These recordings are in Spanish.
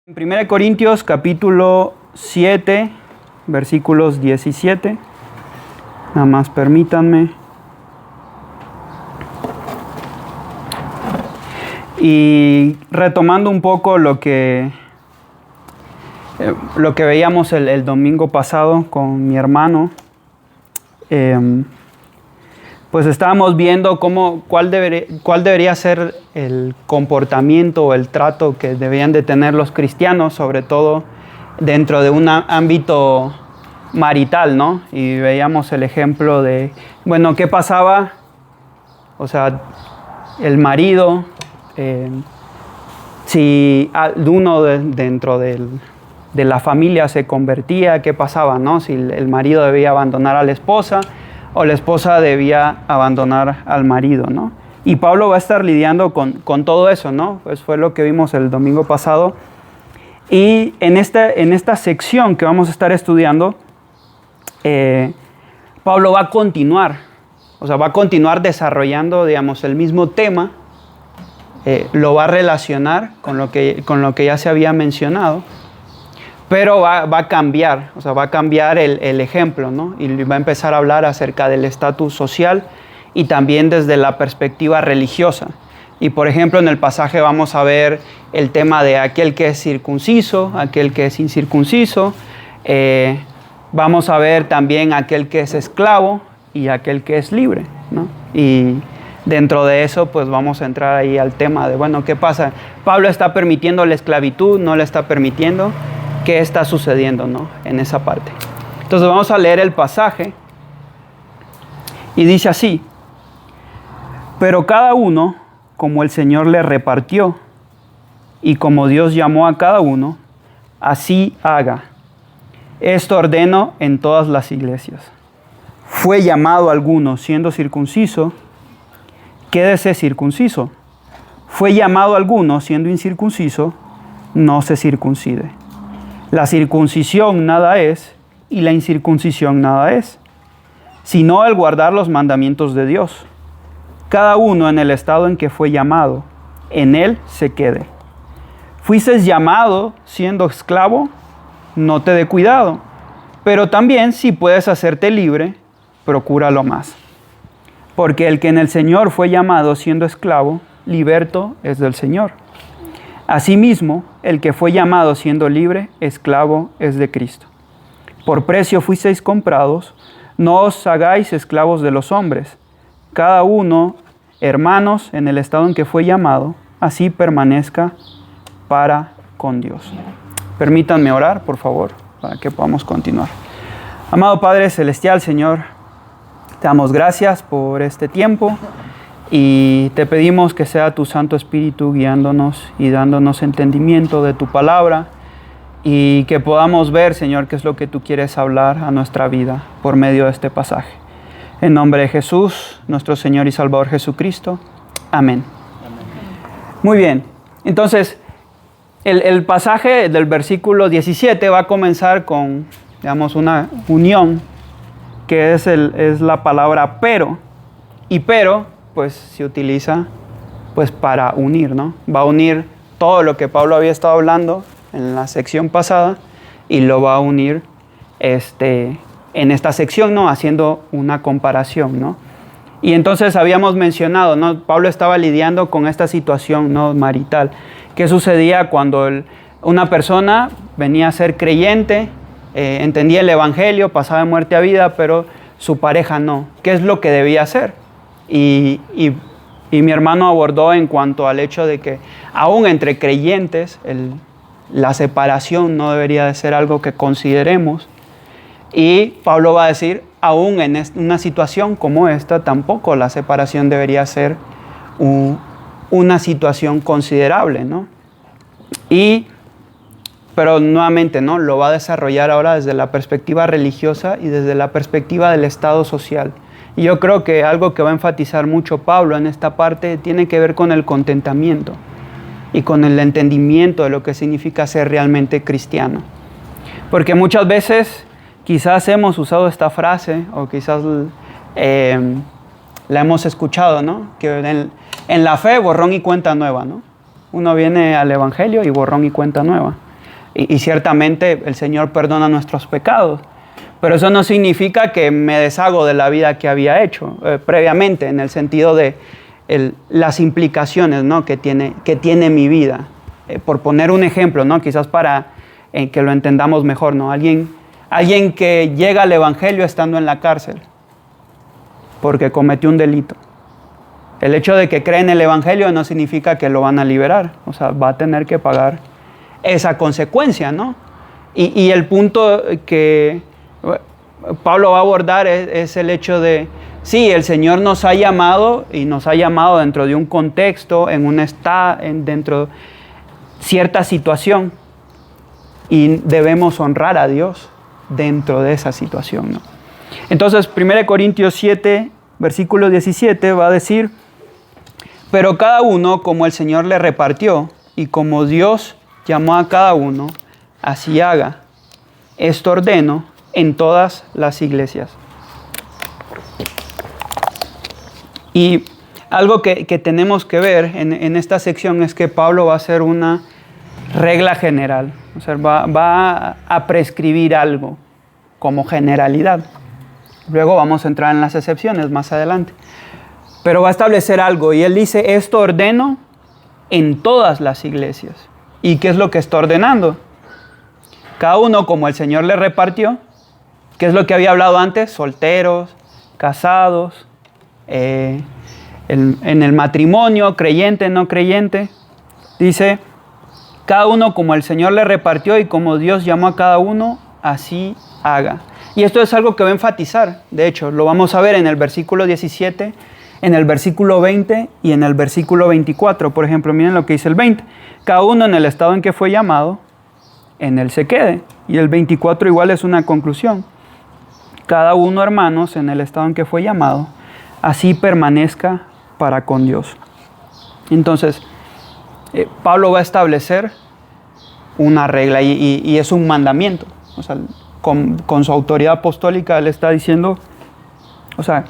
En 1 Corintios capítulo 7, versículos 17. Nada más permítanme. Y retomando un poco lo que veíamos el domingo pasado con mi hermano, pues estábamos viendo cuál debería ser el comportamiento o el trato que deberían de tener los cristianos, sobre todo dentro de un ámbito marital, ¿no? Y veíamos el ejemplo de, bueno, ¿qué pasaba? O sea, el marido, si uno dentro de la familia se convertía, ¿qué pasaba, no? Si el marido debía abandonar a la esposa o la esposa debía abandonar al marido, ¿no? Y Pablo va a estar lidiando con todo eso, ¿no? Pues fue lo que vimos el domingo pasado. Y en esta sección que vamos a estar estudiando, Pablo va a continuar, desarrollando, digamos, el mismo tema, lo va a relacionar con lo que ya se había mencionado, pero va a cambiar, va a cambiar el ejemplo, ¿no? Y va a empezar a hablar acerca del estatus social y también desde la perspectiva religiosa. Y por ejemplo, en el pasaje vamos a ver el tema de aquel que es circunciso, aquel que es incircunciso. Vamos a ver también aquel que es esclavo y aquel que es libre, ¿no? Y dentro de eso, pues vamos a entrar ahí al tema de, bueno, ¿qué pasa? ¿Pablo está permitiendo la esclavitud? ¿No la está permitiendo? ¿Qué está sucediendo, no? En esa parte. Entonces vamos a leer el pasaje y dice así: pero cada uno, como el Señor le repartió y como Dios llamó a cada uno, así haga. Esto ordeno en todas las iglesias. Fue llamado alguno siendo circunciso, quédese circunciso. Fue llamado alguno siendo incircunciso, no se circuncide. La circuncisión nada es y la incircuncisión nada es, sino el guardar los mandamientos de Dios. Cada uno en el estado en que fue llamado, en él se quede. Fuisteis llamado siendo esclavo, no te dé cuidado, pero también si puedes hacerte libre, procúralo más. Porque el que en el Señor fue llamado siendo esclavo, liberto es del Señor. Asimismo, el que fue llamado siendo libre, esclavo es de Cristo. Por precio fuisteis comprados, no os hagáis esclavos de los hombres. Cada uno, hermanos, en el estado en que fue llamado, así permanezca para con Dios. Permítanme orar, por favor, para que podamos continuar. Amado Padre Celestial, Señor, te damos gracias por este tiempo. Y te pedimos que sea tu Santo Espíritu guiándonos y dándonos entendimiento de tu palabra y que podamos ver, Señor, qué es lo que tú quieres hablar a nuestra vida por medio de este pasaje. En nombre de Jesús, nuestro Señor y Salvador Jesucristo. Amén. Muy bien. Entonces, el pasaje del versículo 17 va a comenzar con, digamos, una unión que es la palabra pero. Y pero pues se utiliza pues para unir, ¿no? Va a unir todo lo que Pablo había estado hablando en la sección pasada y lo va a unir en esta sección, ¿no? Haciendo una comparación, ¿no? Y entonces habíamos mencionado, ¿no? Pablo estaba lidiando con esta situación, ¿no? Marital. ¿Qué sucedía cuando una persona venía a ser creyente, entendía el evangelio, pasaba de muerte a vida, pero su pareja no? ¿Qué es lo que debía hacer? Y mi hermano abordó en cuanto al hecho de que aún entre creyentes la separación no debería de ser algo que consideremos. Y Pablo va a decir, aún en una situación como esta, tampoco la separación debería ser una situación considerable, ¿no? Pero nuevamente, ¿no? Lo va a desarrollar ahora desde la perspectiva religiosa y desde la perspectiva del estado social. Y yo creo que algo que va a enfatizar mucho Pablo en esta parte tiene que ver con el contentamiento y con el entendimiento de lo que significa ser realmente cristiano. Porque muchas veces quizás hemos usado esta frase o quizás la hemos escuchado, ¿no? Que en la fe, borrón y cuenta nueva, ¿no? Uno viene al evangelio y borrón y cuenta nueva. Y ciertamente el Señor perdona nuestros pecados. Pero eso no significa que me deshago de la vida que había hecho previamente, en el sentido de las implicaciones, ¿no?, que tiene mi vida. Por poner un ejemplo, ¿no?, quizás para que lo entendamos mejor, ¿no? Alguien que llega al Evangelio estando en la cárcel porque cometió un delito. El hecho de que cree en el Evangelio no significa que lo van a liberar. O sea, va a tener que pagar esa consecuencia, ¿no? Y el punto que Pablo va a abordar es el hecho de, sí, el Señor nos ha llamado y nos ha llamado dentro de un contexto, dentro de cierta situación, y debemos honrar a Dios dentro de esa situación, ¿no? Entonces, 1 Corintios 7, versículo 17 va a decir: pero cada uno como el Señor le repartió y como Dios llamó a cada uno, así haga. Esto ordeno en todas las iglesias. Y algo que tenemos que ver en esta sección es que Pablo va a hacer una regla general. O sea, va a prescribir algo como generalidad. Luego vamos a entrar en las excepciones más adelante. Pero va a establecer algo y él dice: esto ordeno en todas las iglesias. ¿Y qué es lo que está ordenando? Cada uno como el Señor le repartió. ¿Qué es lo que había hablado antes? Solteros, casados, en el matrimonio, creyente, no creyente. Dice: cada uno como el Señor le repartió y como Dios llamó a cada uno, así haga. Y esto es algo que va a enfatizar. De hecho, lo vamos a ver en el versículo 17, en el versículo 20 y en el versículo 24. Por ejemplo, miren lo que dice el 20. Cada uno en el estado en que fue llamado, en él se quede. Y el 24 igual es una conclusión. Cada uno, hermanos, en el estado en que fue llamado, así permanezca para con Dios. Entonces, Pablo va a establecer una regla y es un mandamiento. O sea, con su autoridad apostólica él está diciendo, o sea,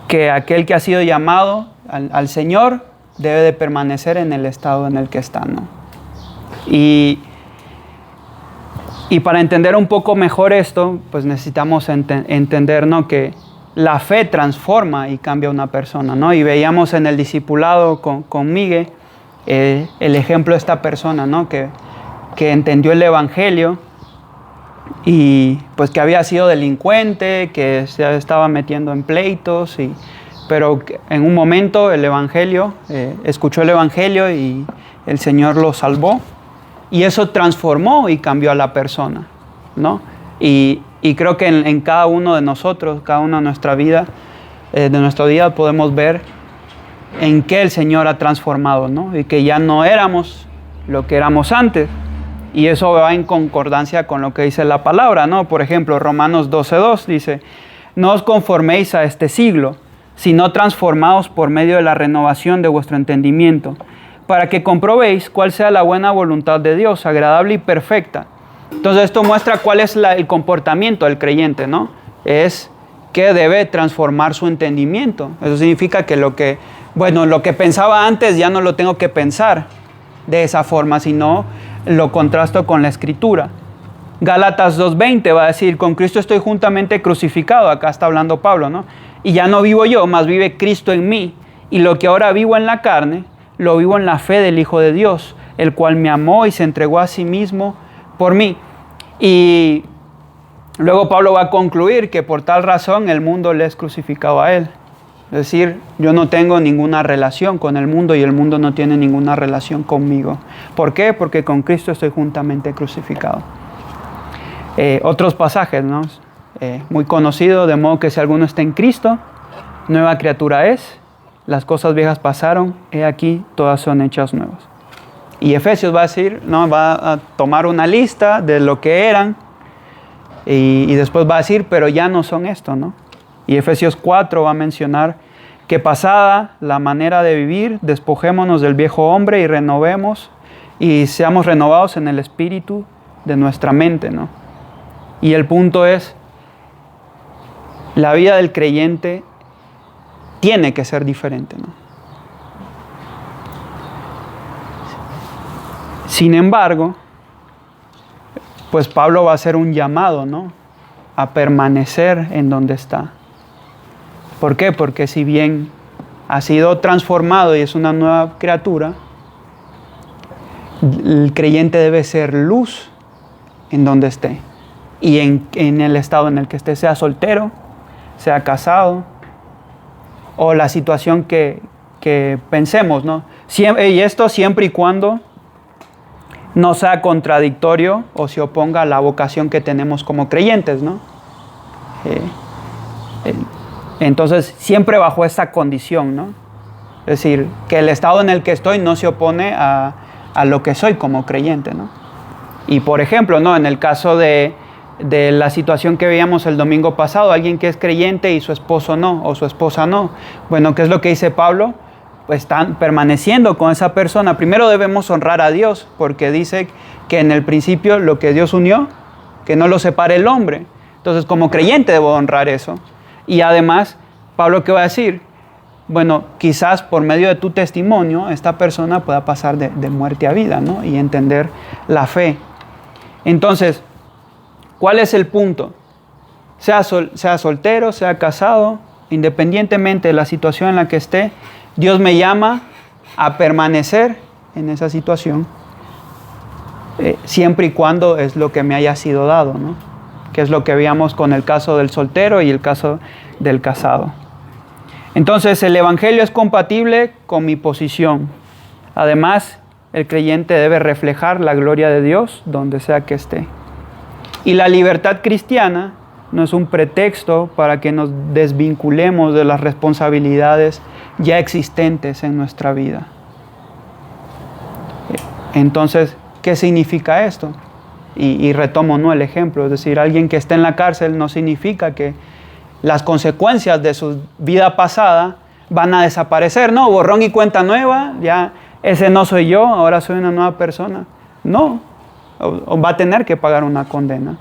que aquel que ha sido llamado al Señor debe de permanecer en el estado en el que está, ¿no? Y para entender un poco mejor esto, pues necesitamos entender, ¿no?, que la fe transforma y cambia a una persona, ¿no? Y veíamos en el discipulado con Miguel el ejemplo de esta persona, ¿no?, que entendió el Evangelio y pues que había sido delincuente, que se estaba metiendo en pleitos, pero en un momento el Evangelio, escuchó el Evangelio y el Señor lo salvó. Y eso transformó y cambió a la persona, ¿no? Y creo que en cada uno de nosotros, cada uno de nuestra vida, de nuestro día, podemos ver en qué el Señor ha transformado, ¿no? Y que ya no éramos lo que éramos antes. Y eso va en concordancia con lo que dice la palabra, ¿no? Por ejemplo, Romanos 12:2 dice: no os conforméis a este siglo, sino transformaos por medio de la renovación de vuestro entendimiento, para que comprobéis cuál sea la buena voluntad de Dios, agradable y perfecta. Entonces esto muestra cuál es el comportamiento del creyente, ¿no? Es que debe transformar su entendimiento. Eso significa que lo que pensaba antes ya no lo tengo que pensar de esa forma, sino lo contrasto con la Escritura. Gálatas 2:20 va a decir: con Cristo estoy juntamente crucificado. Acá está hablando Pablo, ¿no? Y ya no vivo yo, mas vive Cristo en mí. Y lo que ahora vivo en la carne, lo vivo en la fe del Hijo de Dios, el cual me amó y se entregó a sí mismo por mí. Y luego Pablo va a concluir que por tal razón el mundo le es crucificado a él. Es decir, yo no tengo ninguna relación con el mundo y el mundo no tiene ninguna relación conmigo. ¿Por qué? Porque con Cristo estoy juntamente crucificado. Otros pasajes, ¿no? Muy conocidos: de modo que si alguno está en Cristo, nueva criatura es. Las cosas viejas pasaron, he aquí, todas son hechas nuevas. Y Efesios va a decir, ¿no?, va a tomar una lista de lo que eran y después va a decir, pero ya no son esto, ¿no? Y Efesios 4 va a mencionar que pasada la manera de vivir, despojémonos del viejo hombre y renovemos y seamos renovados en el espíritu de nuestra mente, ¿no? Y el punto es, la vida del creyente tiene que ser diferente, ¿no? Sin embargo, pues Pablo va a hacer un llamado, ¿no?, a permanecer en donde está. ¿Por qué? Porque si bien ha sido transformado y es una nueva criatura, el creyente debe ser luz en donde esté. Y en el estado en el que esté, sea soltero, sea casado, o la situación que pensemos, ¿no? Y esto siempre y cuando no sea contradictorio o se oponga a la vocación que tenemos como creyentes, ¿no? Entonces, siempre bajo esa condición, ¿no? Es decir, que el estado en el que estoy no se opone a lo que soy como creyente, ¿no? Y por ejemplo, ¿no?, en el caso de la situación que veíamos el domingo pasado, alguien que es creyente y su esposo no, o su esposa no. Bueno, ¿qué es lo que dice Pablo? Pues están permaneciendo con esa persona. Primero debemos honrar a Dios, porque dice que en el principio lo que Dios unió, que no lo separe el hombre. Entonces, como creyente debo honrar eso. Y además, Pablo, ¿qué va a decir? Bueno, quizás por medio de tu testimonio, esta persona pueda pasar de muerte a vida, ¿no?, y entender la fe. Entonces, ¿cuál es el punto? Sea soltero, sea casado, independientemente de la situación en la que esté, Dios me llama a permanecer en esa situación, siempre y cuando es lo que me haya sido dado, ¿no?, que es lo que veíamos con el caso del soltero y el caso del casado. Entonces, el Evangelio es compatible con mi posición. Además, el creyente debe reflejar la gloria de Dios donde sea que esté. Y la libertad cristiana no es un pretexto para que nos desvinculemos de las responsabilidades ya existentes en nuestra vida. Entonces, ¿qué significa esto? Y retomo, ¿no?, el ejemplo. Es decir, alguien que esté en la cárcel no significa que las consecuencias de su vida pasada van a desaparecer. No, borrón y cuenta nueva, ya ese no soy yo, ahora soy una nueva persona. No, o va a tener que pagar una condena.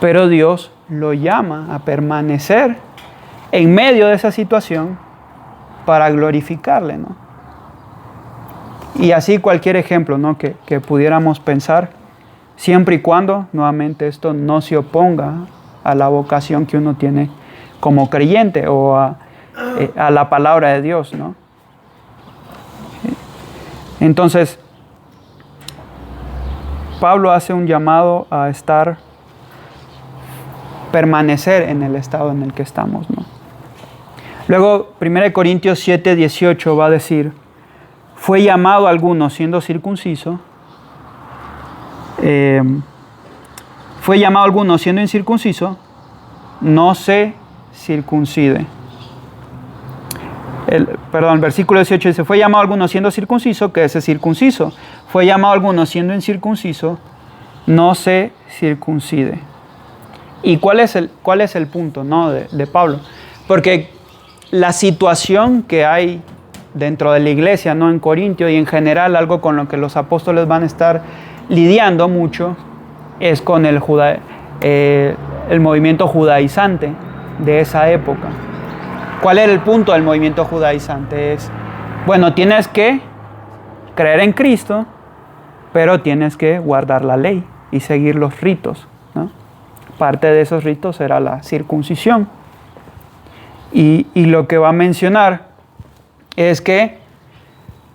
Pero Dios lo llama a permanecer en medio de esa situación para glorificarle, ¿no? Y así cualquier ejemplo, ¿no?, que pudiéramos pensar, siempre y cuando, nuevamente, esto no se oponga a la vocación que uno tiene como creyente o a la palabra de Dios, ¿no? Entonces, Pablo hace un llamado a permanecer en el estado en el que estamos, ¿no? Luego, 1 Corintios 7:18 va a decir, fue llamado a algunos siendo circunciso, fue llamado a algunos siendo incircunciso, no se circuncide. El versículo 18 dice, fue llamado a algunos siendo circunciso, que ese circunciso. Fue llamado a algunos siendo incircunciso, no se circuncide. ¿Y cuál es el punto, ¿no?, de Pablo? Porque la situación que hay dentro de la iglesia, ¿no?, en Corintio y en general, algo con lo que los apóstoles van a estar lidiando mucho, es con el movimiento judaizante de esa época. ¿Cuál era el punto del movimiento judaizante? Es, bueno, tienes que creer en Cristo, pero tienes que guardar la ley y seguir los ritos, ¿no? Parte de esos ritos era la circuncisión. Y lo que va a mencionar es que,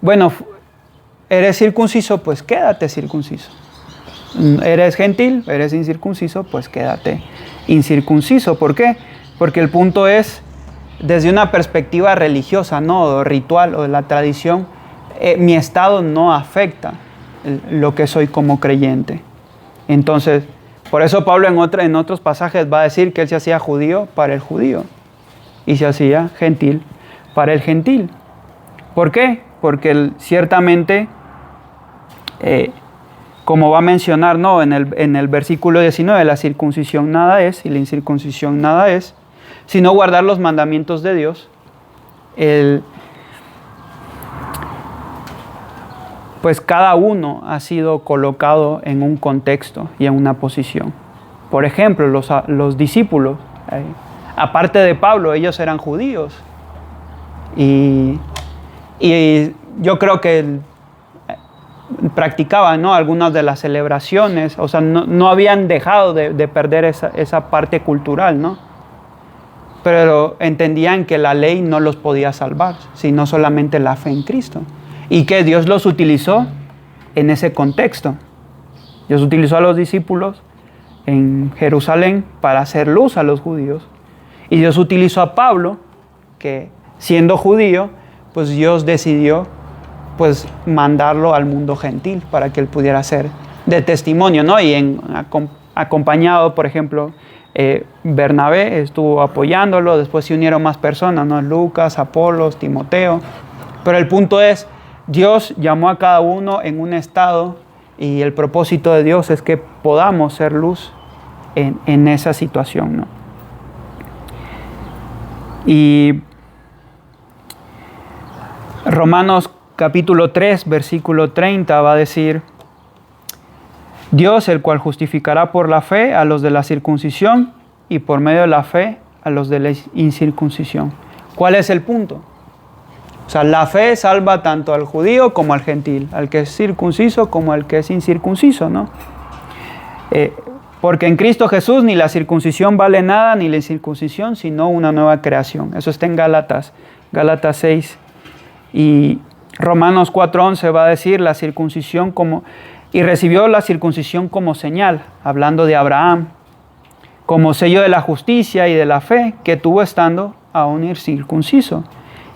bueno, eres circunciso, pues quédate circunciso. Eres gentil, eres incircunciso, pues quédate incircunciso. ¿Por qué? Porque el punto es, desde una perspectiva religiosa, ¿no?, o ritual o de la tradición, mi estado no afecta lo que soy como creyente. Entonces, por eso Pablo en otros pasajes va a decir que él se hacía judío para el judío y se hacía gentil para el gentil. ¿Por qué? Porque él ciertamente, como va a mencionar, ¿no?, en el versículo 19, la circuncisión nada es y la incircuncisión nada es, sino guardar los mandamientos de Dios. Pues cada uno ha sido colocado en un contexto y en una posición. Por ejemplo, los discípulos, aparte de Pablo, ellos eran judíos. Y yo creo que practicaban, ¿no?, algunas de las celebraciones, o sea, no habían dejado de perder esa parte cultural, ¿no? Pero entendían que la ley no los podía salvar, sino solamente la fe en Cristo. Y que Dios los utilizó en ese contexto. Dios utilizó a los discípulos en Jerusalén para hacer luz a los judíos. Y Dios utilizó a Pablo, que siendo judío, pues Dios decidió pues mandarlo al mundo gentil para que él pudiera ser de testimonio, ¿no? Y acompañado, por ejemplo, Bernabé estuvo apoyándolo, después se unieron más personas, ¿no? Lucas, Apolos, Timoteo. Pero el punto es, Dios llamó a cada uno en un estado y el propósito de Dios es que podamos ser luz en esa situación, ¿no? Y Romanos capítulo 3, versículo 30 va a decir: Dios, el cual justificará por la fe a los de la circuncisión y por medio de la fe a los de la incircuncisión. ¿Cuál es el punto? O sea, la fe salva tanto al judío como al gentil, al que es circunciso como al que es incircunciso, ¿no? Porque en Cristo Jesús ni la circuncisión vale nada, ni la incircuncisión, sino una nueva creación. Eso está en Gálatas 6. Y Romanos 4:11 va a decir la circuncisión y recibió la circuncisión como señal, hablando de Abraham, como sello de la justicia y de la fe que tuvo estando aún incircunciso.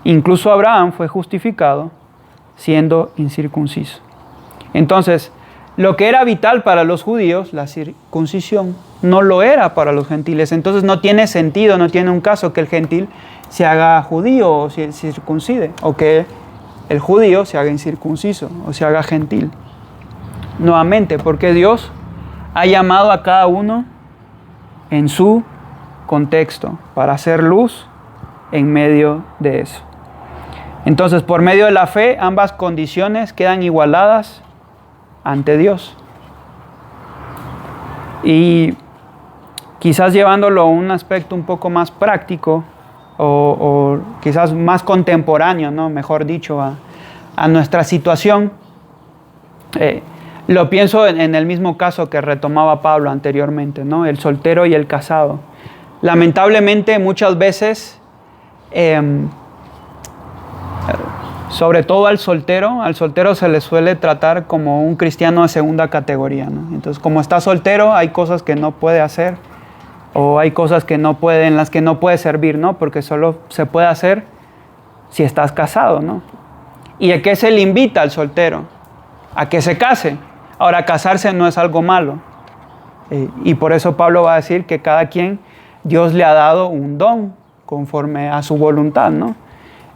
Incluso Abraham fue justificado siendo incircunciso. Entonces, lo que era vital para los judíos, la circuncisión, no lo era para los gentiles. Entonces no tiene sentido, no tiene un caso que el gentil se haga judío o se circuncide, o que el judío se haga incircunciso o se haga gentil. Nuevamente, porque Dios ha llamado a cada uno en su contexto para hacer luz en medio de eso. Entonces, por medio de la fe, ambas condiciones quedan igualadas ante Dios. Y quizás llevándolo a un aspecto un poco más práctico o quizás más contemporáneo, ¿no?, mejor dicho, a nuestra situación, lo pienso en el mismo caso que retomaba Pablo anteriormente, ¿no?, el soltero y el casado. Lamentablemente muchas veces, sobre todo al soltero se le suele tratar como un cristiano de segunda categoría, ¿no? Entonces, como está soltero, hay cosas que no puede hacer o hay cosas que en las que no puede servir, ¿no? Porque solo se puede hacer si estás casado, ¿no? ¿Y a qué se le invita al soltero? A que se case. Ahora, casarse no es algo malo. Y por eso Pablo va a decir que cada quien, Dios le ha dado un don conforme a su voluntad, ¿no?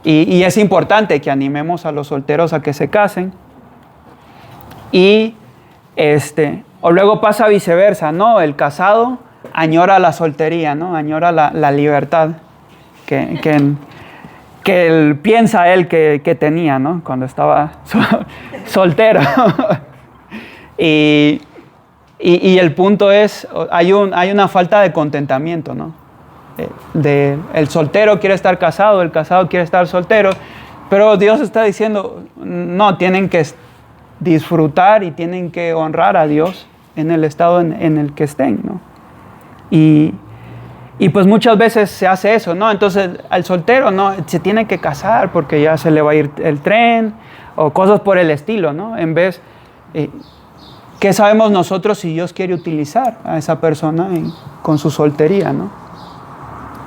Y es importante que animemos a los solteros a que se casen. O luego pasa viceversa, ¿no? El casado añora la soltería, ¿no? Añora la libertad que él piensa que tenía, ¿no?, cuando estaba soltero. y el punto es, hay una falta de contentamiento, ¿no? El soltero quiere estar casado, el casado quiere estar soltero, pero Dios está diciendo, no, tienen que disfrutar y tienen que honrar a Dios en el estado en el que estén, ¿no? Y pues muchas veces se hace eso, ¿no? Entonces al soltero, ¿no?, se tiene que casar porque ya se le va a ir el tren o cosas por el estilo, ¿no? En vez, ¿qué sabemos nosotros si Dios quiere utilizar a esa persona con su soltería, ¿no?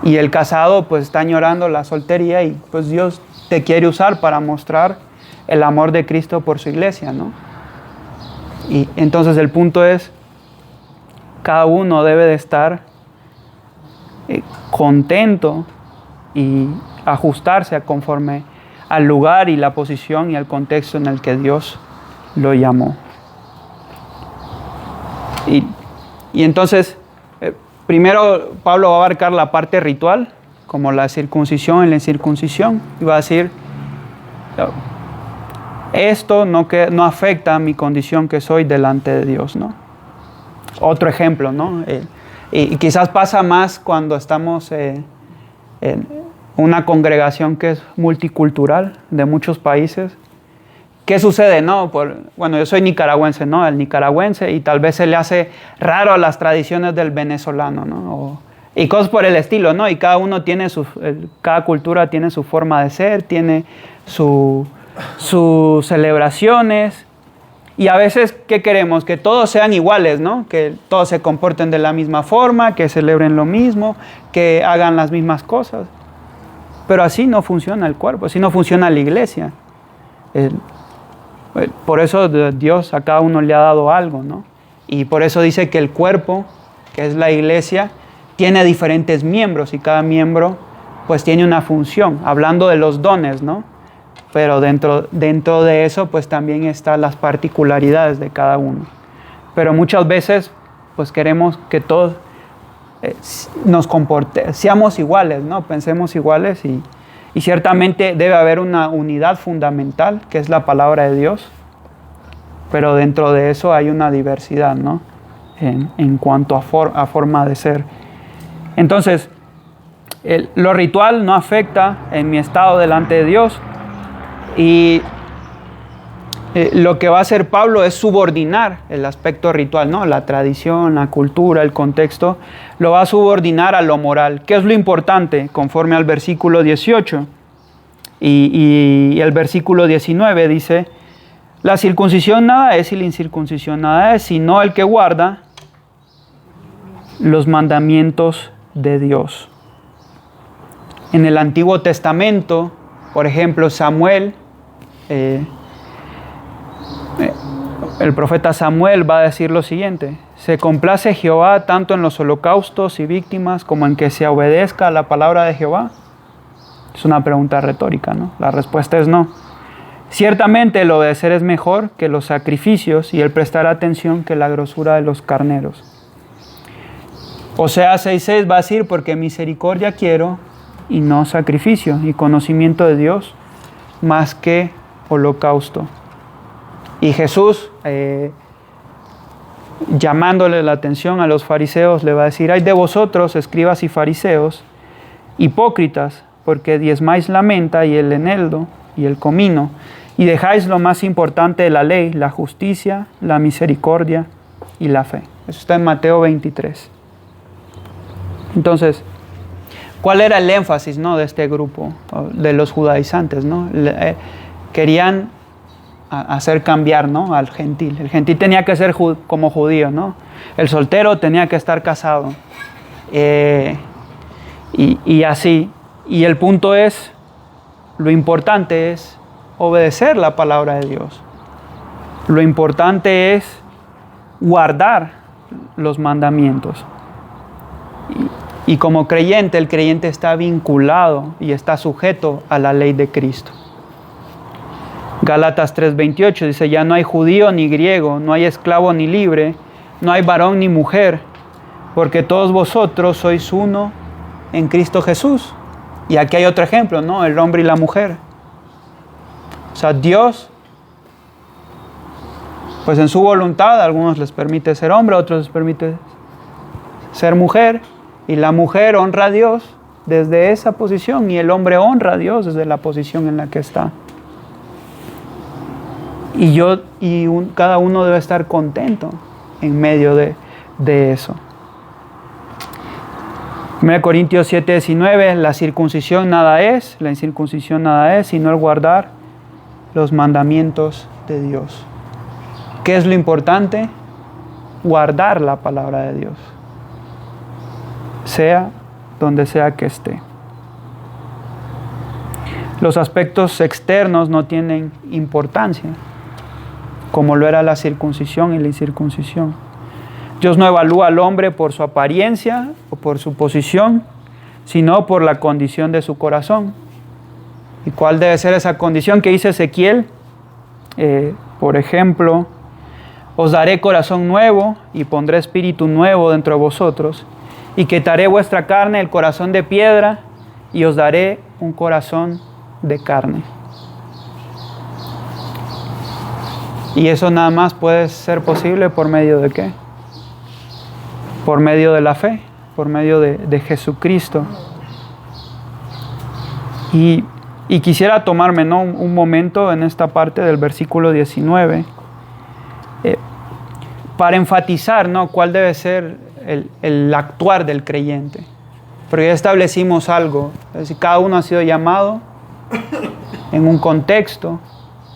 Y el casado pues está añorando la soltería y pues Dios te quiere usar para mostrar el amor de Cristo por su iglesia, ¿no? Y entonces el punto es, cada uno debe de estar contento y ajustarse conforme al lugar y la posición y al contexto en el que Dios lo llamó. Y entonces, primero Pablo va a abarcar la parte ritual, como la circuncisión y la incircuncisión, y va a decir, esto no afecta a mi condición que soy delante de Dios, ¿no? Otro ejemplo, ¿no? Y quizás pasa más cuando estamos en una congregación que es multicultural, de muchos países, ¿qué sucede? No, bueno, yo soy nicaragüense, ¿no? El nicaragüense, y tal vez se le hace raro a las tradiciones del venezolano, ¿no? Y cosas por el estilo, ¿no? Y cada uno tiene cada cultura tiene su forma de ser, tiene sus celebraciones. Y a veces, ¿qué queremos? Que todos sean iguales, ¿no? Que todos se comporten de la misma forma, que celebren lo mismo, que hagan las mismas cosas. Pero así no funciona el cuerpo, así no funciona la iglesia. Por eso Dios a cada uno le ha dado algo, ¿no? Y por eso dice que el cuerpo, que es la iglesia, tiene diferentes miembros y cada miembro pues tiene una función, hablando de los dones, ¿no? Pero dentro de eso pues también están las particularidades de cada uno. Pero muchas veces pues queremos que todos seamos iguales, ¿no? Pensemos iguales y ciertamente debe haber una unidad fundamental que es la palabra de Dios, pero dentro de eso hay una diversidad, ¿no? En cuanto a forma de ser. Entonces, lo ritual no afecta en mi estado delante de Dios y lo que va a hacer Pablo es subordinar el aspecto ritual, ¿no? La tradición, la cultura, el contexto, lo va a subordinar a lo moral. ¿Qué es lo importante? Conforme al versículo 18 y el versículo 19 dice, la circuncisión nada es y la incircuncisión nada es, sino el que guarda los mandamientos de Dios. En el Antiguo Testamento, por ejemplo, Samuel, el profeta Samuel va a decir lo siguiente: se complace Jehová tanto en los holocaustos y víctimas como en que se obedezca a la palabra de Jehová. Es una pregunta retórica, ¿no? La respuesta es no. Ciertamente el obedecer es mejor que los sacrificios y el prestar atención que la grosura de los carneros. Oseas 6:6 va a decir, porque misericordia quiero y no sacrificio, y conocimiento de Dios más que holocausto. Y Jesús, llamándole la atención a los fariseos, le va a decir, ay de vosotros, escribas y fariseos, hipócritas, porque diezmáis la menta y el eneldo y el comino, y dejáis lo más importante de la ley, la justicia, la misericordia y la fe. Eso está en Mateo 23. Entonces, ¿cuál era el énfasis, ¿no? de este grupo, de los judaizantes, ¿no? Querían hacer cambiar, ¿no? al gentil. El gentil tenía que ser como judío, ¿no? El soltero tenía que estar casado. Y así. Y el punto es, lo importante es obedecer la palabra de Dios. Lo importante es guardar los mandamientos. Y como creyente, el creyente está vinculado y está sujeto a la ley de Cristo. Gálatas 3:28 dice, ya no hay judío ni griego, no hay esclavo ni libre, no hay varón ni mujer, porque todos vosotros sois uno en Cristo Jesús. Y aquí hay otro ejemplo, ¿no? El hombre y la mujer. O sea, Dios, pues en su voluntad, a algunos les permite ser hombre, a otros les permite ser mujer. Y la mujer honra a Dios desde esa posición y el hombre honra a Dios desde la posición en la que está. Cada uno debe estar contento en medio de eso. 1 Corintios 7:19, la circuncisión nada es, la incircuncisión nada es, sino el guardar los mandamientos de Dios. ¿Qué es lo importante? Guardar la palabra de Dios, sea donde sea que esté. Los aspectos externos no tienen importancia, como lo era la circuncisión y la incircuncisión. Dios no evalúa al hombre por su apariencia o por su posición, sino por la condición de su corazón. ¿Y cuál debe ser esa condición que dice Ezequiel? Por ejemplo, os daré corazón nuevo y pondré espíritu nuevo dentro de vosotros, y quitaré vuestra carne, el corazón de piedra, y os daré un corazón de carne. Y eso nada más puede ser posible por medio de ¿qué? Por medio de la fe, por medio de Jesucristo. Y Y quisiera tomarme, ¿no?, un momento en esta parte del versículo 19 para enfatizar, ¿no?, cuál debe ser el actuar del creyente. Porque ya establecimos algo, es decir, cada uno ha sido llamado en un contexto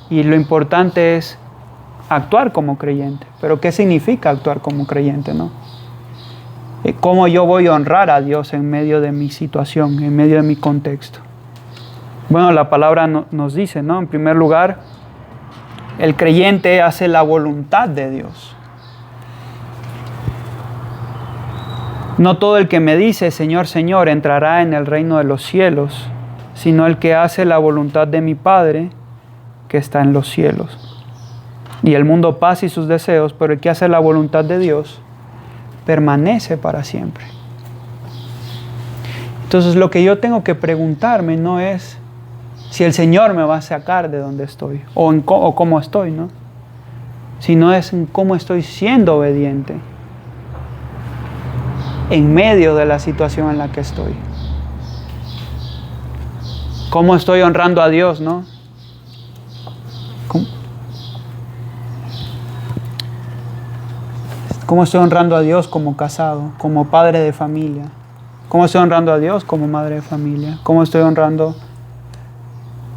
y lo importante es actuar como creyente. Pero ¿qué significa actuar como creyente, no? ¿Cómo yo voy a honrar a Dios en medio de mi situación, en medio de mi contexto? Bueno, la palabra nos dice, ¿no? En primer lugar, el creyente hace la voluntad de Dios. No todo el que me dice, Señor, Señor, entrará en el reino de los cielos, sino el que hace la voluntad de mi Padre que está en los cielos. Y el mundo pasa y sus deseos, pero el que hace la voluntad de Dios permanece para siempre. Entonces lo que yo tengo que preguntarme no es si el Señor me va a sacar de donde estoy o cómo estoy, ¿no? Sino es en cómo estoy siendo obediente en medio de la situación en la que estoy. ¿Cómo estoy honrando a Dios, no? ¿Cómo estoy honrando a Dios como casado, como padre de familia? ¿Cómo estoy honrando a Dios como madre de familia? ¿Cómo estoy honrando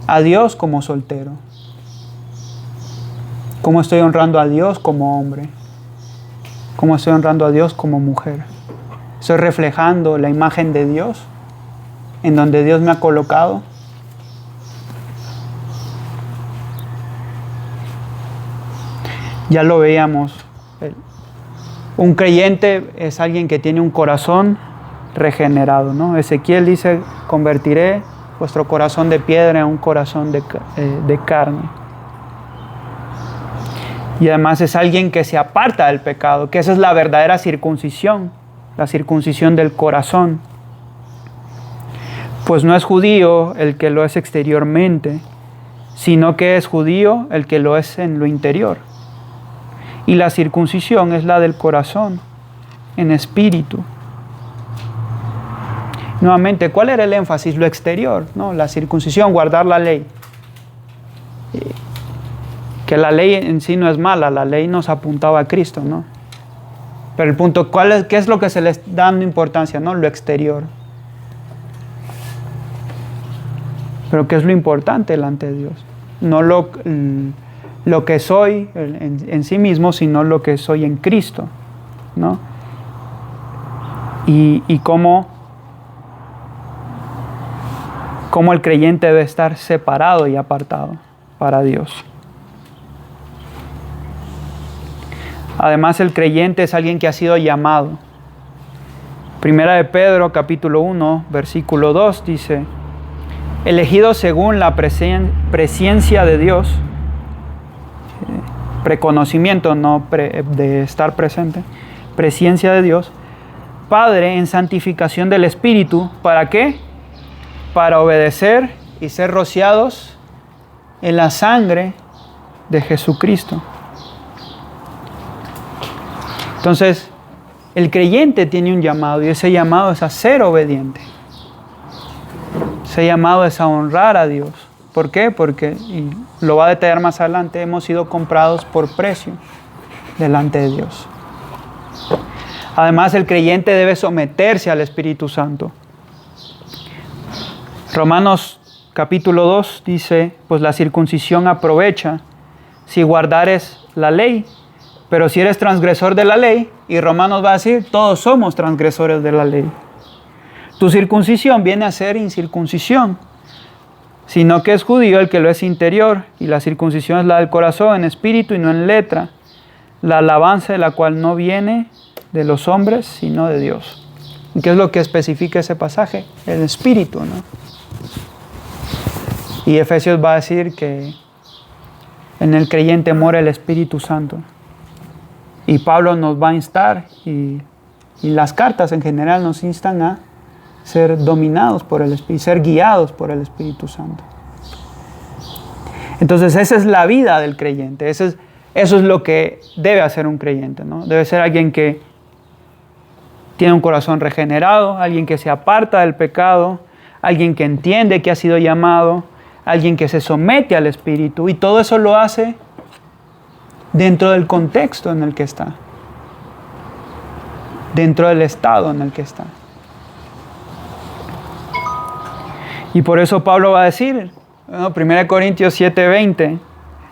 a Dios como soltero? ¿Cómo estoy honrando a Dios como hombre? ¿Cómo estoy honrando a Dios como mujer? ¿Estoy reflejando la imagen de Dios en donde Dios me ha colocado? Ya lo veíamos. Un creyente es alguien que tiene un corazón regenerado, ¿no? Ezequiel dice, convertiré vuestro corazón de piedra en un corazón de carne. Y además es alguien que se aparta del pecado, que esa es la verdadera circuncisión, la circuncisión del corazón. Pues no es judío el que lo es exteriormente, sino que es judío el que lo es en lo interior. Y la circuncisión es la del corazón, en espíritu. Nuevamente, ¿cuál era el énfasis? Lo exterior, ¿no? La circuncisión, guardar la ley. Que la ley en sí no es mala, la ley nos apuntaba a Cristo, ¿no? Pero el punto, ¿qué es lo que se le está dando importancia? ¿No? Lo exterior. Pero ¿qué es lo importante delante de Dios? No lo que soy en sí mismo, sino lo que soy en Cristo, ¿no? Y cómo el creyente debe estar separado y apartado para Dios. Además, el creyente es alguien que ha sido llamado. Primera de Pedro, capítulo 1, versículo 2, dice, elegido según la presciencia de Dios, preconocimiento, no de estar presente, presciencia de Dios, Padre en santificación del Espíritu, ¿para qué? Para obedecer y ser rociados en la sangre de Jesucristo. Entonces, el creyente tiene un llamado y ese llamado es a ser obediente. Ese llamado es a honrar a Dios. ¿Por qué? Porque, y lo va a detallar más adelante, hemos sido comprados por precio delante de Dios. Además, el creyente debe someterse al Espíritu Santo. Romanos capítulo 2 dice, pues la circuncisión aprovecha si guardares la ley, pero si eres transgresor de la ley, y Romanos va a decir, todos somos transgresores de la ley. Tu circuncisión viene a ser incircuncisión, sino que es judío el que lo es interior, y la circuncisión es la del corazón, en espíritu y no en letra, la alabanza de la cual no viene de los hombres, sino de Dios. ¿Y qué es lo que especifica ese pasaje? El espíritu, ¿no? Y Efesios va a decir que en el creyente mora el Espíritu Santo. Y Pablo nos va a instar, y las cartas en general nos instan a ser dominados por el Espíritu, ser guiados por el Espíritu Santo. Entonces esa es la vida del creyente, eso es lo que debe hacer un creyente, ¿no? Debe ser alguien que tiene un corazón regenerado, alguien que se aparta del pecado, alguien que entiende que ha sido llamado, alguien que se somete al Espíritu, y todo eso lo hace dentro del contexto en el que está, dentro del estado en el que está. Y por eso Pablo va a decir, 1 Corintios 7:20,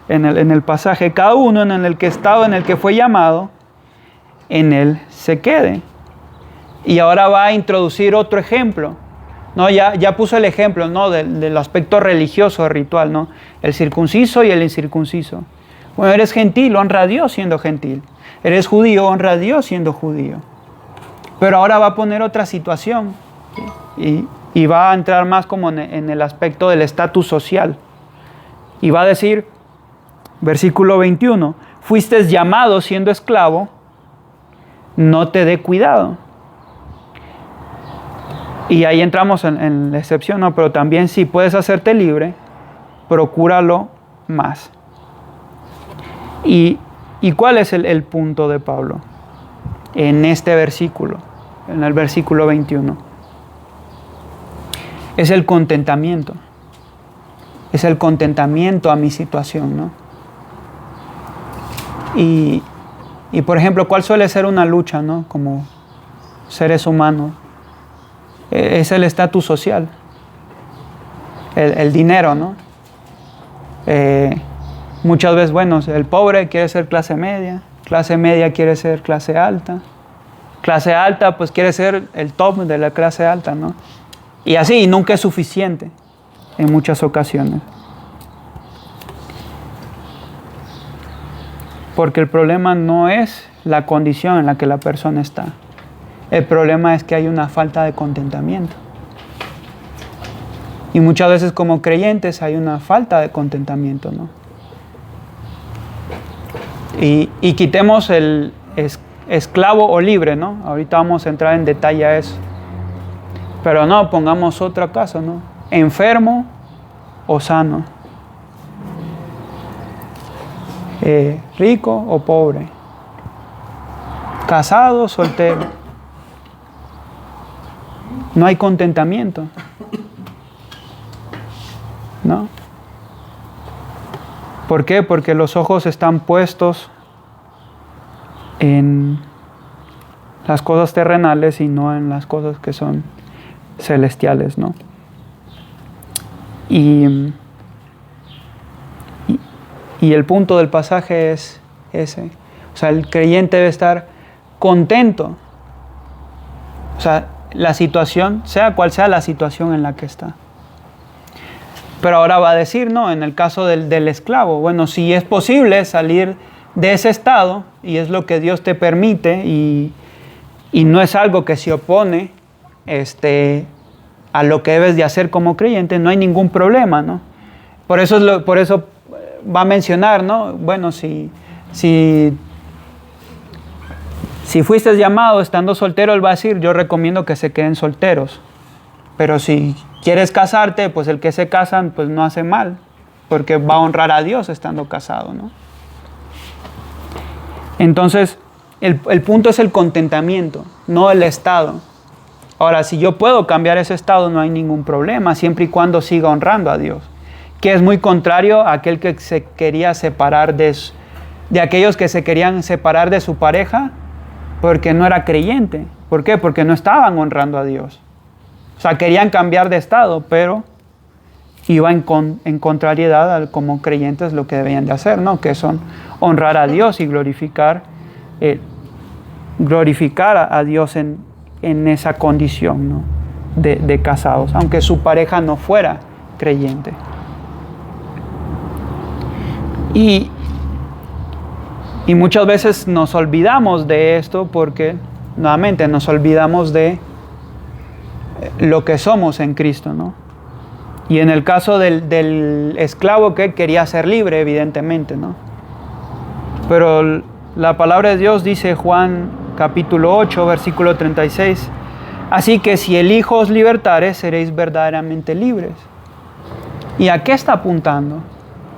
en el pasaje, cada uno en el que estado, en el que fue llamado, en él se quede. Y ahora va a introducir otro ejemplo, ¿no? Ya puso el ejemplo, ¿no? del aspecto religioso, ritual, ¿no? El circunciso y el incircunciso. Bueno, eres gentil, honra a Dios siendo gentil. Eres judío, honra a Dios siendo judío. Pero ahora va a poner otra situación, ¿sí? Y va a entrar más como en el aspecto del estatus social. Y va a decir, versículo 21, fuiste llamado siendo esclavo, no te dé cuidado. Y ahí entramos en la excepción, ¿no? Pero también si puedes hacerte libre, procúralo más. ¿Y cuál es el punto de Pablo en este versículo, en el versículo 21? Es el contentamiento. Es el contentamiento a mi situación, ¿no? Y por ejemplo, ¿cuál suele ser una lucha, ¿no? Como seres humanos? Es el estatus social, el dinero, ¿no? Muchas veces, bueno, el pobre quiere ser clase media quiere ser clase alta pues quiere ser el top de la clase alta, ¿no? Y así, nunca es suficiente en muchas ocasiones. Porque el problema no es la condición en la que la persona está. El problema es que hay una falta de contentamiento. Y muchas veces como creyentes hay una falta de contentamiento, ¿no? Y quitemos el esclavo o libre, ¿no? Ahorita vamos a entrar en detalle a eso. Pero no, pongamos otro caso, ¿no? Enfermo o sano. Rico o pobre. Casado o soltero. No hay contentamiento, ¿no? ¿Por qué? Porque los ojos están puestos en las cosas terrenales y no en las cosas que son celestiales, ¿no? Y el punto del pasaje es ese. O sea, el creyente debe estar contento. O sea, la situación, sea cual sea la situación en la que está. Pero ahora va a decir, ¿no? En el caso del esclavo, bueno, si es posible salir de ese estado, y es lo que Dios te permite, y no es algo que se opone a lo que debes de hacer como creyente, no hay ningún problema, ¿no? Por eso va a mencionar, ¿no? Bueno, si fuiste llamado estando soltero, él va a decir, yo recomiendo que se queden solteros. Pero si quieres casarte, pues el que se casan, pues no hace mal, porque va a honrar a Dios estando casado, ¿no? Entonces, el punto es el contentamiento, no el estado. Ahora, si yo puedo cambiar ese estado, no hay ningún problema, siempre y cuando siga honrando a Dios. Que es muy contrario a aquel que se quería separar de aquellos que se querían separar de su pareja porque no era creyente. ¿Por qué? Porque no estaban honrando a Dios. O sea, querían cambiar de estado, pero iba en contrariedad a como creyentes lo que debían de hacer, ¿no? Que son honrar a Dios y glorificar a Dios en esa condición, ¿no? de casados, aunque su pareja no fuera creyente. Y muchas veces nos olvidamos de esto porque, nuevamente, nos olvidamos de lo que somos en Cristo, ¿no? Y en el caso del esclavo que quería ser libre, evidentemente, ¿no? Pero la palabra de Dios dice, Juan capítulo 8, versículo 36, así que si el Hijo os libertare, seréis verdaderamente libres. ¿Y a qué está apuntando?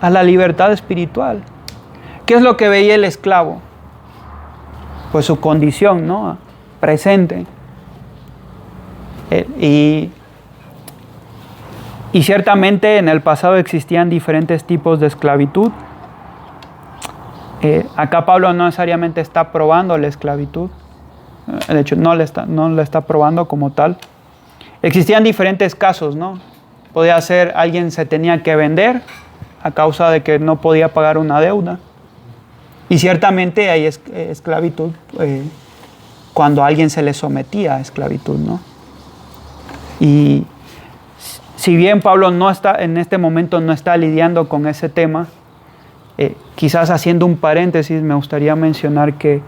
A la libertad espiritual. ¿Qué es lo que veía el esclavo? Pues su condición, ¿no? Presente. Y Y ciertamente en el pasado existían diferentes tipos de esclavitud. Acá Pablo no necesariamente está probando la esclavitud. De hecho, no la está probando como tal. Existían diferentes casos, ¿no? Podía ser alguien se tenía que vender a causa de que no podía pagar una deuda. Y ciertamente hay esclavitud cuando a alguien se le sometía a esclavitud, ¿no? Y si bien Pablo en este momento no está lidiando con ese tema, quizás haciendo un paréntesis me gustaría mencionar que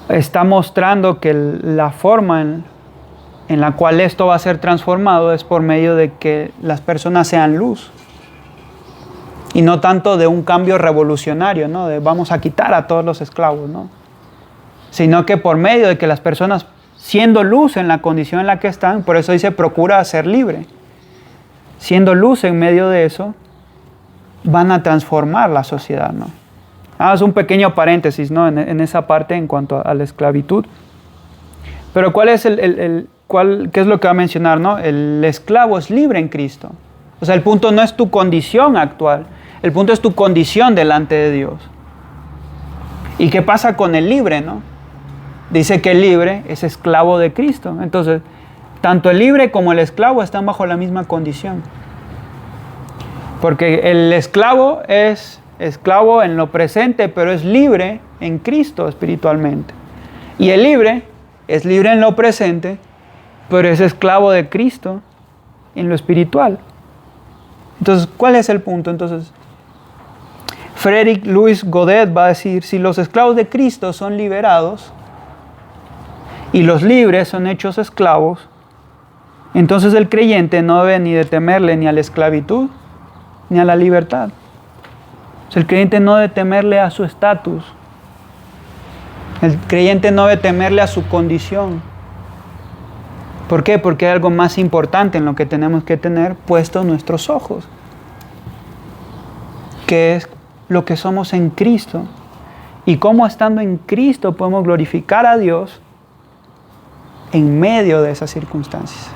está mostrando que la forma en la cual esto va a ser transformado es por medio de que las personas sean luz. Y no tanto de un cambio revolucionario, ¿no? De vamos a quitar a todos los esclavos, ¿no? Sino que por medio de que las personas, siendo luz en la condición en la que están, por eso dice procura ser libre. Siendo luz en medio de eso, van a transformar la sociedad, ¿no? Es un pequeño paréntesis, ¿no? En esa parte en cuanto a la esclavitud. Pero ¿qué es lo que va a mencionar, no? El esclavo es libre en Cristo. O sea, el punto no es tu condición actual, el punto es tu condición delante de Dios. ¿Y qué pasa con el libre, no? Dice que el libre es esclavo de Cristo. Entonces, tanto el libre como el esclavo están bajo la misma condición. Porque el esclavo es esclavo en lo presente, pero es libre en Cristo espiritualmente. Y el libre es libre en lo presente, pero es esclavo de Cristo en lo espiritual. Entonces, ¿cuál es el punto? Entonces, Frédéric Louis Godet va a decir, si los esclavos de Cristo son liberados y los libres son hechos esclavos, entonces el creyente no debe ni de temerle ni a la esclavitud ni a la libertad. O sea, el creyente no debe temerle a su estatus. El creyente no debe temerle a su condición. ¿Por qué? Porque hay algo más importante en lo que tenemos que tener puestos nuestros ojos, que es lo que somos en Cristo. Y cómo estando en Cristo podemos glorificar a Dios en medio de esas circunstancias.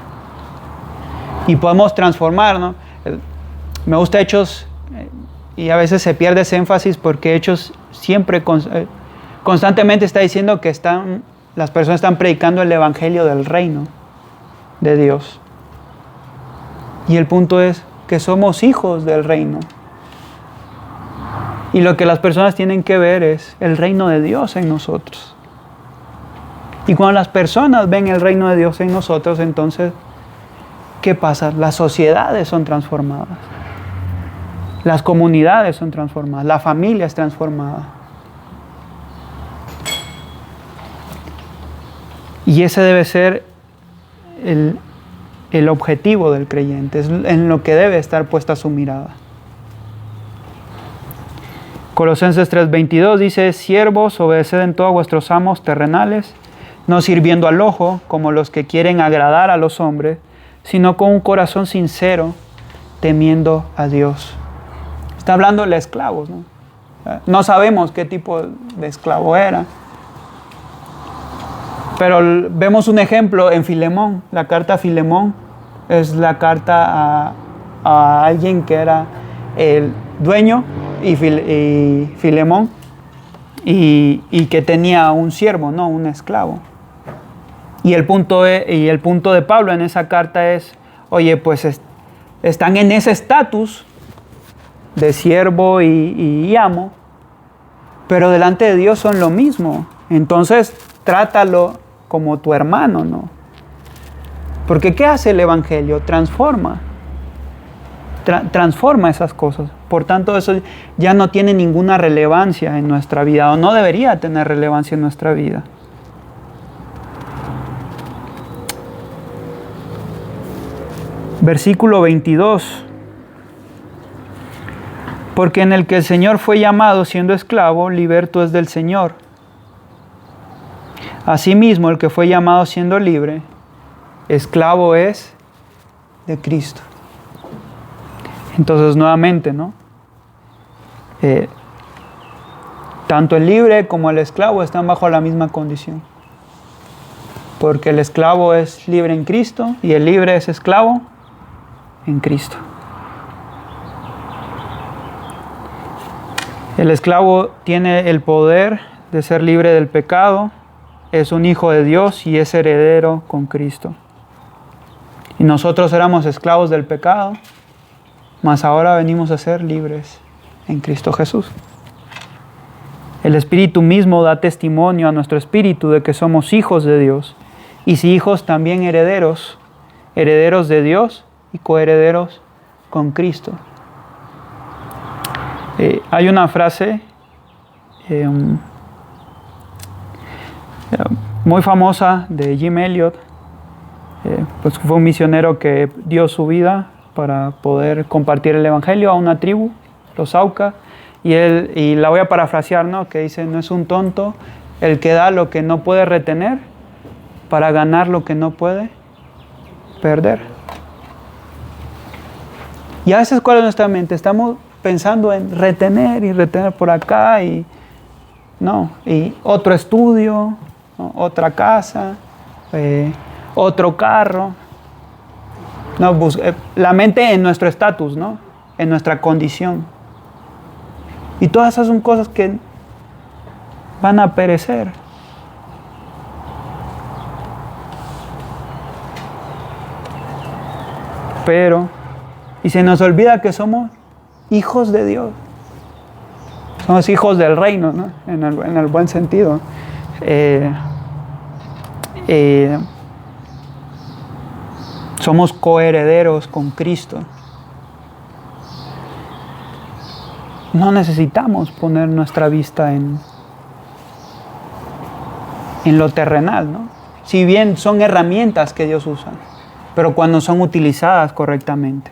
Y podemos transformarnos. Me gusta Hechos, y a veces se pierde ese énfasis porque Hechos siempre constantemente está diciendo que las personas están predicando el evangelio del reino de Dios. Y el punto es que somos hijos del reino. Y lo que las personas tienen que ver es el reino de Dios en nosotros. Y cuando las personas ven el reino de Dios en nosotros, entonces, ¿qué pasa? Las sociedades son transformadas. Las comunidades son transformadas. La familia es transformada. Y ese debe ser el objetivo del creyente, es en lo que debe estar puesta su mirada. Colosenses 3:22 dice, siervos, obedeced en todo a vuestros amos terrenales, no sirviendo al ojo como los que quieren agradar a los hombres, sino con un corazón sincero, temiendo a Dios. Está hablando de esclavos, ¿no? No sabemos qué tipo de esclavo era. Pero vemos un ejemplo en Filemón. La carta a Filemón es la carta a alguien que era el dueño y Filemón y que tenía un siervo, no un esclavo. Y el punto de Pablo en esa carta es, oye, pues están en ese estatus de siervo y amo, pero delante de Dios son lo mismo. Entonces, trátalo como tu hermano, ¿no? Porque ¿qué hace el evangelio? Transforma esas cosas. Por tanto, eso ya no tiene ninguna relevancia en nuestra vida, o no debería tener relevancia en nuestra vida. Versículo 22. Porque en el que el Señor fue llamado siendo esclavo, liberto es del Señor. Asimismo, el que fue llamado siendo libre, esclavo es de Cristo. Entonces, nuevamente, ¿no? Tanto el libre como el esclavo están bajo la misma condición. Porque el esclavo es libre en Cristo y el libre es esclavo en Cristo. El esclavo tiene el poder de ser libre del pecado, es un hijo de Dios y es heredero con Cristo. Y nosotros éramos esclavos del pecado, mas ahora venimos a ser libres en Cristo Jesús. El Espíritu mismo da testimonio a nuestro espíritu de que somos hijos de Dios. Y si hijos, también herederos, herederos de Dios y coherederos con Cristo. Hay una frase muy famosa de Jim Elliot, pues fue un misionero que dio su vida para poder compartir el Evangelio a una tribu, los Auca, y la voy a parafrasear, ¿no? Que dice: no es un tonto el que da lo que no puede retener para ganar lo que no puede perder. Y a veces, ¿cuál es nuestra mente? Estamos pensando en retener y retener por acá y otro estudio, ¿no? Otra casa, otro carro. La mente en nuestro estatus, ¿no? En nuestra condición. Y todas esas son cosas que van a perecer. Y se nos olvida que somos hijos de Dios. Somos hijos del reino, ¿no? En el buen sentido. Somos coherederos con Cristo. No necesitamos poner nuestra vista en lo terrenal, ¿no? Si bien son herramientas que Dios usa, pero cuando son utilizadas correctamente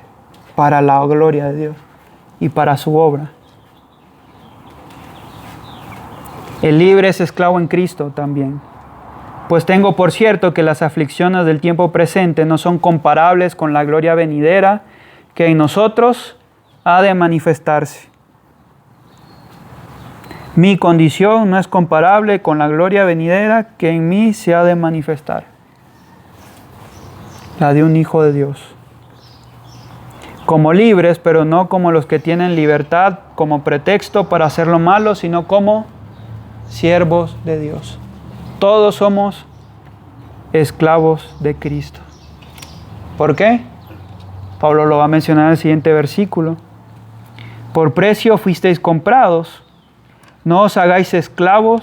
para la gloria de Dios y para su obra. El libre es esclavo en Cristo también. Pues tengo por cierto que las aflicciones del tiempo presente no son comparables con la gloria venidera que en nosotros ha de manifestarse. Mi condición no es comparable con la gloria venidera que en mí se ha de manifestar. La de un hijo de Dios. Como libres, pero no como los que tienen libertad como pretexto para hacer lo malo, sino como siervos de Dios. Todos somos esclavos de Cristo. ¿Por qué? Pablo lo va a mencionar en el siguiente versículo. Por precio fuisteis comprados. No os hagáis esclavos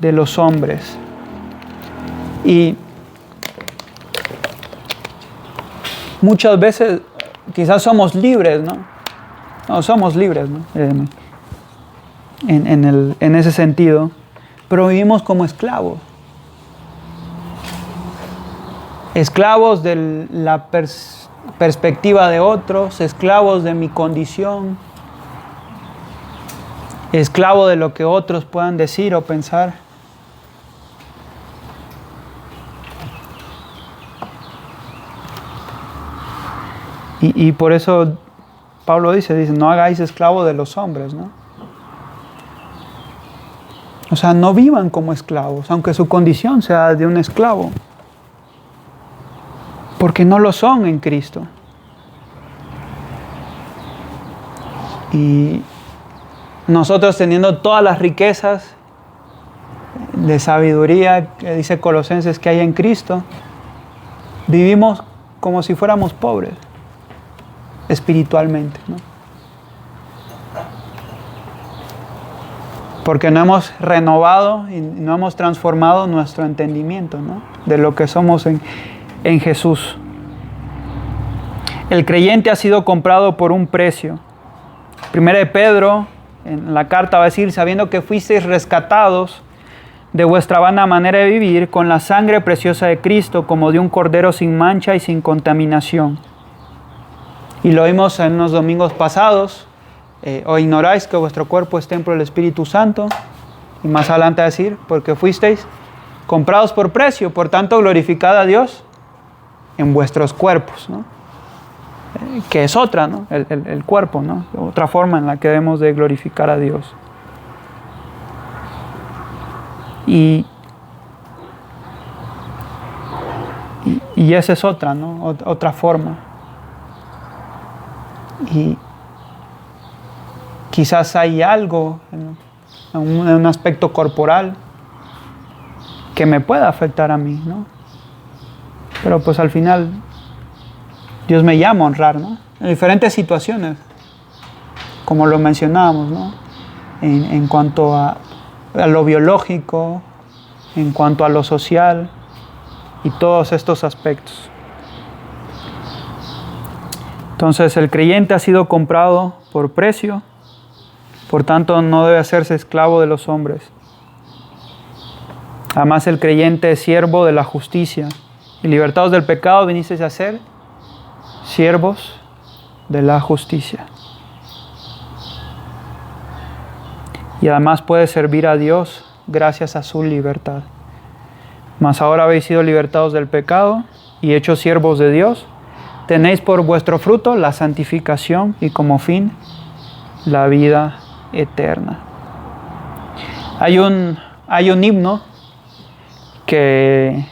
de los hombres. Y muchas veces quizás somos libres, ¿no? No, somos libres, ¿no? En ese sentido, pero vivimos como esclavos. Esclavos de la perspectiva de otros, esclavos de mi condición, esclavo de lo que otros puedan decir o pensar. Y por eso Pablo dice, no hagáis esclavo de los hombres, ¿no? O sea, no vivan como esclavos, aunque su condición sea de un esclavo. Porque no lo son en Cristo. Y nosotros teniendo todas las riquezas de sabiduría que dice Colosenses que hay en Cristo, vivimos como si fuéramos pobres espiritualmente, ¿no? Porque no hemos renovado y no hemos transformado nuestro entendimiento, ¿no? De lo que somos en Jesús. El creyente ha sido comprado por un precio. Primera de Pedro, en la carta va a decir, sabiendo que fuisteis rescatados de vuestra vana manera de vivir con la sangre preciosa de Cristo, como de un cordero sin mancha y sin contaminación. Y lo vimos en unos domingos pasados. ¿O ignoráis que vuestro cuerpo es templo del Espíritu Santo? Y más adelante a decir, porque fuisteis comprados por precio, por tanto glorificad a Dios en vuestros cuerpos, ¿no? Que es otra, ¿no? El cuerpo, ¿no? Otra forma en la que debemos de glorificar a Dios. Y Y esa es otra, ¿no? Otra forma. Y quizás hay algo en un aspecto corporal que me pueda afectar a mí, ¿no? Pero pues al final Dios me llama a honrar, ¿no? En diferentes situaciones, como lo mencionábamos, ¿no? En cuanto a lo biológico, en cuanto a lo social y todos estos aspectos. Entonces el creyente ha sido comprado por precio, por tanto no debe hacerse esclavo de los hombres. Además el creyente es siervo de la justicia, y libertados del pecado vinisteis a ser siervos de la justicia. Y además puede servir a Dios gracias a su libertad. Mas ahora habéis sido libertados del pecado y hechos siervos de Dios. Tenéis por vuestro fruto la santificación y como fin la vida eterna. Hay un himno que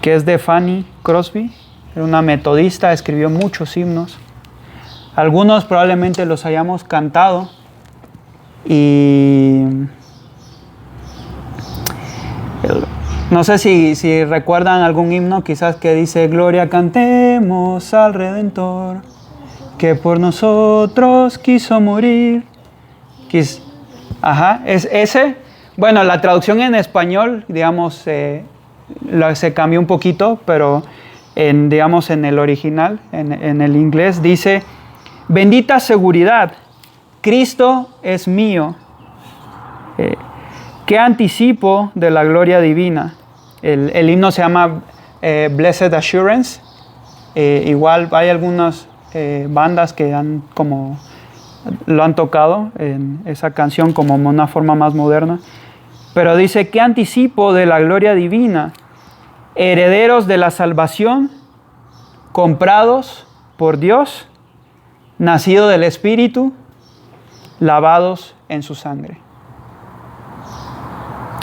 es de Fanny Crosby, era una metodista, escribió muchos himnos. Algunos probablemente los hayamos cantado y no sé si recuerdan algún himno quizás que dice: Gloria cantemos al Redentor, que por nosotros quiso morir. Ajá, es ese. Bueno, la traducción en español, digamos, se cambió un poquito, pero digamos en el original, en el inglés, dice: bendita seguridad, Cristo es mío. Qué anticipo de la gloria divina. El himno se llama Blessed Assurance. Igual hay algunas bandas que lo han tocado en esa canción como una forma más moderna. Pero dice: qué anticipo de la gloria divina, herederos de la salvación, comprados por Dios, nacido del Espíritu, lavados en su sangre.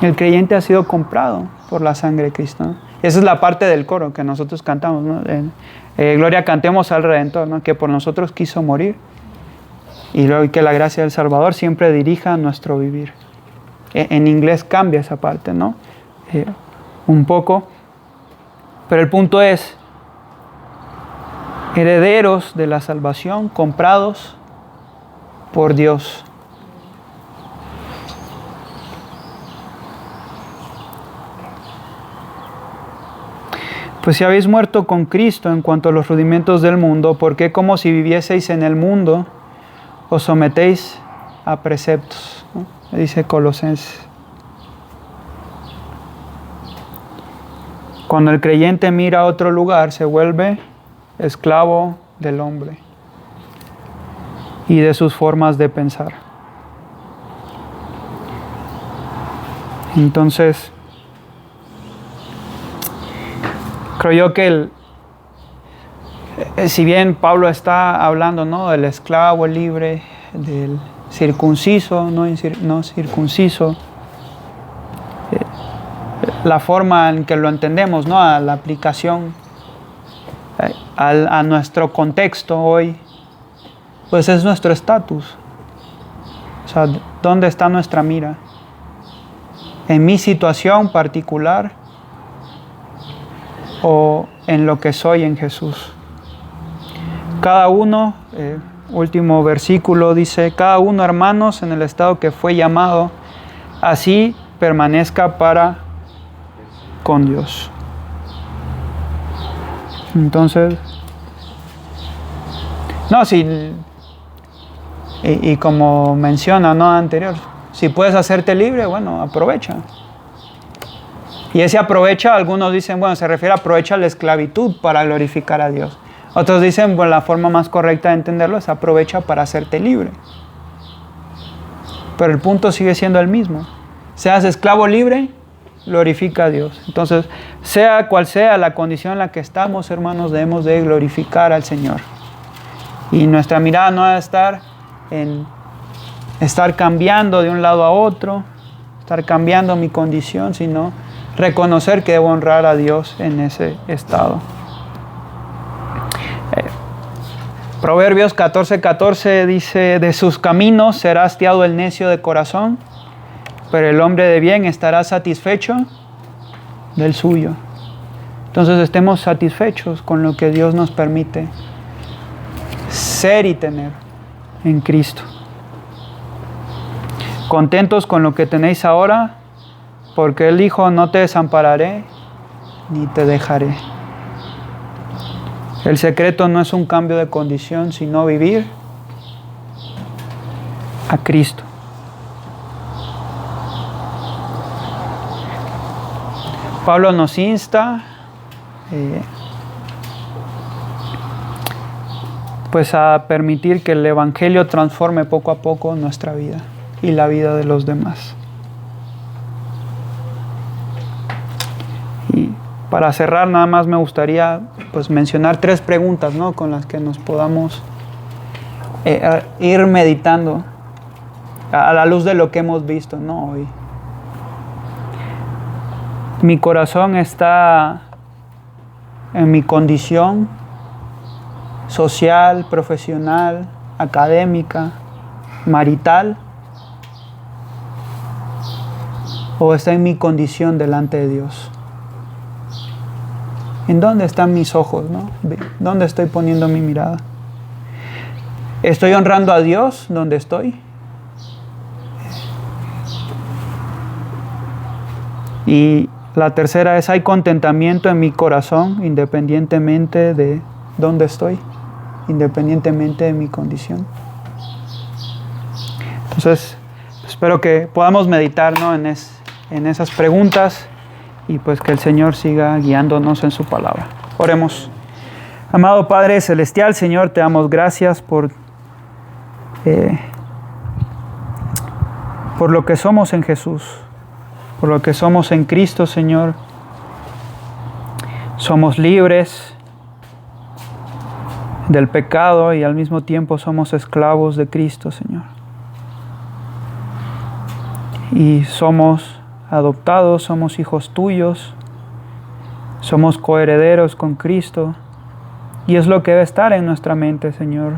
El creyente ha sido comprado por la sangre de Cristo, ¿no? Esa es la parte del coro que nosotros cantamos, ¿no? Gloria cantemos al Redentor, ¿no? Que por nosotros quiso morir. Y luego que la gracia del Salvador siempre dirija nuestro vivir. En inglés cambia esa parte, ¿no? Un poco. Pero el punto es: herederos de la salvación, comprados por Dios. Pues si habéis muerto con Cristo en cuanto a los rudimentos del mundo, ¿por qué como si vivieseis en el mundo os sometéis a preceptos? ¿No? Dice Colosenses. Cuando el creyente mira a otro lugar, se vuelve esclavo del hombre y de sus formas de pensar. Entonces, creo yo que si bien Pablo está hablando, ¿no?, del esclavo, el libre, del circunciso, no circunciso, la forma en que lo entendemos, ¿no?, a la aplicación a nuestro contexto hoy, pues es nuestro estatus. O sea, ¿dónde está nuestra mira? ¿En mi situación particular o en lo que soy en Jesús? Cada uno, último versículo dice: cada uno, hermanos, en el estado que fue llamado, así permanezca para con Dios. Entonces, no, si, y como menciona, ¿no?, anterior, si puedes hacerte libre, bueno, aprovecha. Y ese aprovecha, algunos dicen, bueno, se refiere a aprovecha la esclavitud para glorificar a Dios. Otros dicen, bueno, la forma más correcta de entenderlo es aprovecha para hacerte libre. Pero el punto sigue siendo el mismo. Seas esclavo libre, glorifica a Dios. Entonces, sea cual sea la condición en la que estamos, hermanos, debemos de glorificar al Señor. Y nuestra mirada no debe estar en estar cambiando de un lado a otro, estar cambiando mi condición, sino reconocer que debo honrar a Dios en ese estado. Proverbios 14:14 dice: de sus caminos será hastiado el necio de corazón, pero el hombre de bien estará satisfecho del suyo. Entonces estemos satisfechos con lo que Dios nos permite ser y tener en Cristo. Contentos con lo que tenéis ahora, porque Él dijo: no te desampararé ni te dejaré. El secreto no es un cambio de condición, sino vivir a Cristo. Pablo nos insta pues a permitir que el Evangelio transforme poco a poco nuestra vida y la vida de los demás. Y para cerrar, nada más me gustaría pues mencionar 3 preguntas, ¿no?, con las que nos podamos ir meditando a la luz de lo que hemos visto, ¿no?, hoy. Mi corazón está en mi condición social, profesional, académica, marital, o está en mi condición delante de Dios. ¿En dónde están mis ojos, no? ¿Dónde estoy poniendo mi mirada? ¿Estoy honrando a Dios donde estoy? Y la tercera es: ¿hay contentamiento en mi corazón independientemente de dónde estoy? Independientemente de mi condición. Entonces, espero que podamos meditar, ¿no?, en esas preguntas, y pues que el Señor siga guiándonos en su palabra. Oremos. Amado Padre Celestial, Señor, te damos gracias por lo que somos en Jesús, por lo que somos en Cristo, Señor. Somos libres del pecado y al mismo tiempo somos esclavos de Cristo, Señor. Y somos adoptados, somos hijos tuyos, somos coherederos con Cristo, y es lo que debe estar en nuestra mente, Señor.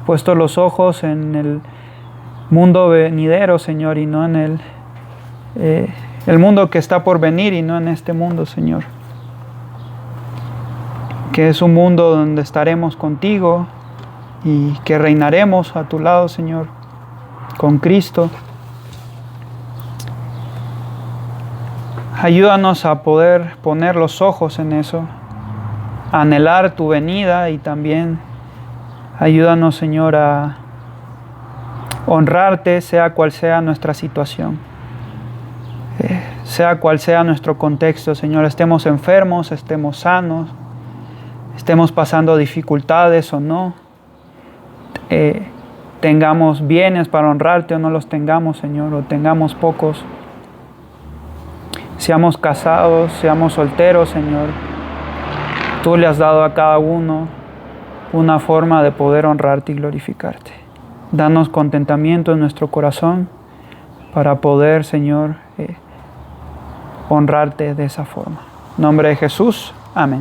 Puesto los ojos en el mundo venidero, Señor, y no en el mundo que está por venir, y no en este mundo, Señor. Que es un mundo donde estaremos contigo y que reinaremos a tu lado, Señor, con Cristo. Ayúdanos a poder poner los ojos en eso, a anhelar tu venida, y también ayúdanos, Señor, a honrarte sea cual sea nuestra situación, sea cual sea nuestro contexto, Señor. Estemos enfermos, estemos sanos, estemos pasando dificultades o no, tengamos bienes para honrarte o no los tengamos, Señor, o tengamos pocos. Seamos casados, seamos solteros, Señor. Tú le has dado a cada uno una forma de poder honrarte y glorificarte. Danos contentamiento en nuestro corazón para poder, Señor, honrarte de esa forma. En nombre de Jesús, amén.